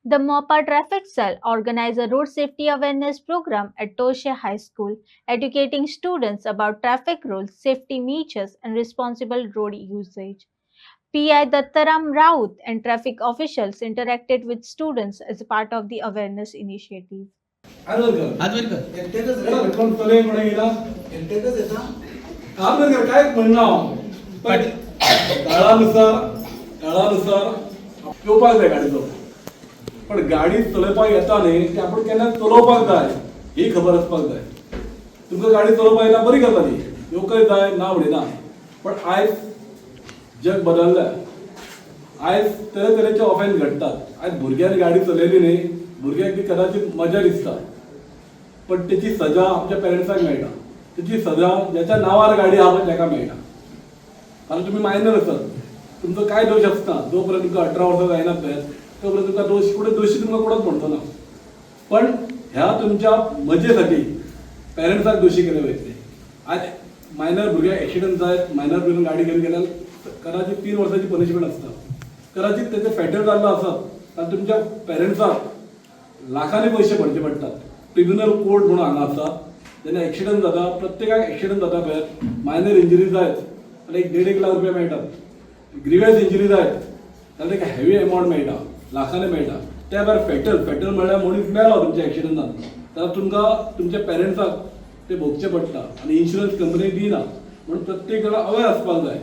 The MOPA Traffic Cell organized a road safety awareness program at Toshe High School, educating students about traffic rules, safety measures, and responsible road usage. PI Dattaram Raut and traffic officials interacted with students as part of the awareness initiative. पण गाडी चलोवपाक येता न्ही ती आपण केन्ना चलोवपाक जाय ही खबर आसपाक जाय. तुमकां गाडी चलोवपाक येता बरी गजाल ही, येवकय जाय ना उडयना. पण आयज जग बदल्लें. आयज तरेतरेचे ऑफेन्स घडटात. आयज भुरग्यांनी गाडी चलयली न्ही, भुरग्यांक ती कदाचित मजा दिसता, पण तेची सजा आमच्या पेरंट्सांक मेळटा. तेची सजा ज्याच्या नांवार गाडी आहा पळय ताका मेळटा. कारण तुमी मायनर आसात, तुमचो कांय दोश आसना. जो पर्यंत तुमकां 18 वर्सां जायनात पळय तो पर्यंत तुमकां दोशी तुमकां कोणच म्हणचो ना. पण ह्या तुमच्या मजेसाठी पेरंट्साक दोशी केले वयतले. आज मायनर भुरग्याक एक्सिडंट जायत, मायनर भुरग्यान गाडी घेवन गेल्यार कदाचित 3 वर्सांची पनिशमेंट आसता. कदाचित तेचे फॅटर जाल्लो आसत आनी तुमच्या पेरंट्साक लाखांनी पयशे भरचे पडटात. ट्रिब्युनल कोर्ट म्हणून हांगा आसा. जेन्ना एक्सिडंट जाता, प्रत्येकाक एक्सिडंट जाता पळय, मायनर इंजरी जायत जाल्यार 1.5 लाख रुपया मेळटात. ग्रिवियस इंजरी जायत जाल्यार एक हेवी अमावंट मेळटा, लाखांनी मेळटा. त्या भायर फॅटर म्हणल्यार मनीस मेलो तुमच्या एक्सिडंटान जाल्यार तुमकां तुमच्या पेरंट्साक ते भोगचें पडटा आनी इन्शुरन्स कंपनी दिना. म्हणून प्रत्येक जाणा अवेर आसपाक जाय.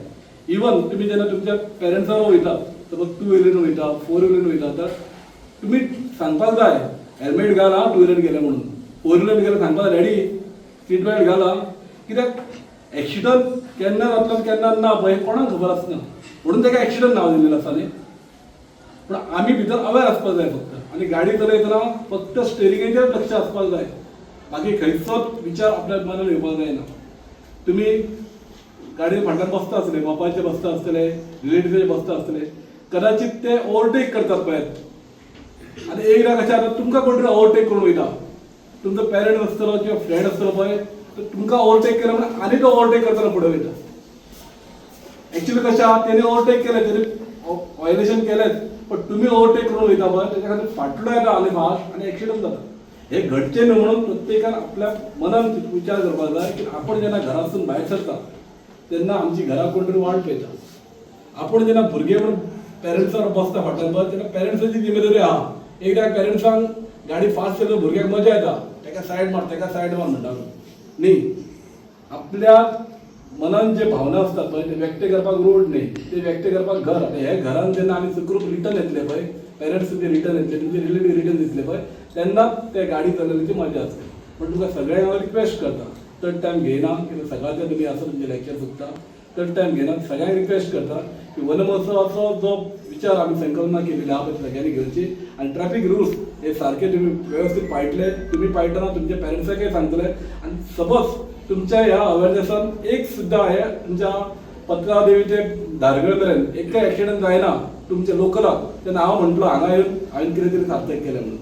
इवन तुमी जेन्ना तुमच्या पेरंट्सां वांगडा वयता, सपोज 2 व्हिलरीन वयता, 4 व्हिलरीन वयता, तर तुमी सांगपाक जाय हेल्मेट घाल हा 2 व्हिलर गेले म्हणून. 4 व्हिलर गेल्यार सांगपाक रेडी सीट बेल्ट घाल हा. कित्याक एक्सिडंट केन्ना जातलो केन्ना ना पळय कोणाक खबर आसना. म्हणून ताका एक्सिडंट नांव दिल्लें आसा न्ही. पण आमी भितर अवेर आसपाक जाय फक्त. आनी गाडी चलयतना फक्त स्टेरिंगेचेर लक्ष आसपाक जाय. बाकी खंयचोच विचार आपल्या मनान येवपाक जायना. तुमी गाडये फाटल्यान बसता आसतले, बापायचे बसता आसतले, रिलेटिव्हचे बसता आसतले, कदाचित ते ओवरटेक करतात पळय. आनी एकदां कशें जाता तुमकां कोण तरी ओवरटेक करून वयता. तुमचो पेरंट आसतलो किंवा फ्रेंड आसतलो पळय, तर तुमकां ओवरटेक केलो म्हणून आनी तो ओवरटेक करतना फुडें वयता. एक्चुअली कशें आहा, तेणी ओवरटेक केलें, तेणी वायलेशन केलेंच, पण तुम्ही ओवरटेक करून वयता पळय त्याच्या खातीर फाटलो येता आनी फास्ट आनी एक्सिडंट जाता. हे घडचें न्हू म्हणून प्रत्येकान आपल्या मनान विचार करपाक जाय की आपण जेन्ना घरासून भायर सरता तेन्ना आमची घरा कोण तरी वाट पळयता. आपण जेन्ना भुरगे म्हणून पेरंट्सार बसता फाटल्यान पळय तेन्ना पेरंट्साची जिम्मेदारी आहा. एकदा पेरंट्सांक गाडी फास्ट चलयल्यार भुरग्याक मजा येता, ताका सायड मार म्हणटा न्ही. आपल्या मनान जे भावना असतात पळय ते व्यक्त करपाक रोड न्ही, ते व्यक्त करपाक घर. आनी हे घरान जेन्ना आमी सुखरूप रिटर्न येतले पळय, पेरंट्स तुमचे रिटर्न येतले, तुमचे रिलेटिव्ह रिटर्न दितले पळय, तेन्ना ते गाडी चलयल्याची मजा आसता. पण तुमकां सगळ्यांक हांव रिक्वेस्ट करता, चड टायम घेयना, कित्याक सकाळचे तुमी आसा तुमचे लेक्चर चुकता, चड टायम घेयना. सगळ्यांक रिक्वेस्ट करता की वन महोत्सवाचो जो विचार आमी संकल्पना केलेली आहा पळय सगळ्यांनी घेवची. आनी ट्रॅफिक रुल्स हे सारखे तुमी वेवस्थीत पाळटले. तुमी पाळटना तुमच्या पेरंट्साकय सांगतले. आनी सपोज तुमच्या ह्या अवेरनेसान एक सुद्दां हे तुमच्या पत्रा देवीचे धारगळ मेरेन एकय एक्सिडंट जायना तुमच्या लोकलाक, तेन्ना हांव म्हणटलो हांगा येवन हांवें कितें तरी सार्थक केलें म्हणून.